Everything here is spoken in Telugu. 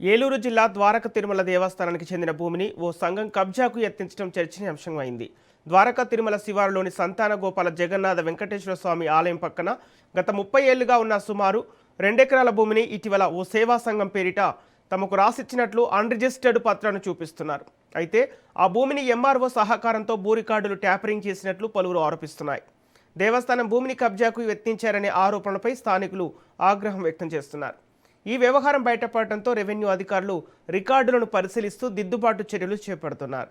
ఏలూరు జిల్లా ద్వారక తిరుమల దేవస్థానానికి చెందిన భూమిని ఓ సంఘం కబ్జాకు యత్నించడం చర్చనీయాంశమైంది. ద్వారక తిరుమల శివారులోని సంతాన గోపాల జగన్నాథ వెంకటేశ్వర స్వామి ఆలయం పక్కన గత 30 ఏళ్లుగా ఉన్న సుమారు 2 ఎకరాల భూమిని ఇటీవల ఓ సేవా సంఘం పేరిట తమకు రాసిచ్చినట్లు అన్రిజిస్టర్డ్ పత్రాన్ని చూపిస్తున్నారు. అయితే ఆ భూమిని ఎంఆర్ఓ సహకారంతో భూ రికార్డులు ట్యాపరింగ్ చేసినట్లు పలువురు ఆరోపిస్తున్నారు. దేవస్థానం భూమిని కబ్జాకు యత్నించారనే ఆరోపణలపై స్థానికులు ఆగ్రహం వ్యక్తం చేస్తున్నారు. ఈ వ్యవహారం బయటపడటంతో రెవెన్యూ అధికారులు రికార్డులను పరిశీలిస్తూ దిద్దుబాటు చర్యలు చేపడుతున్నారు.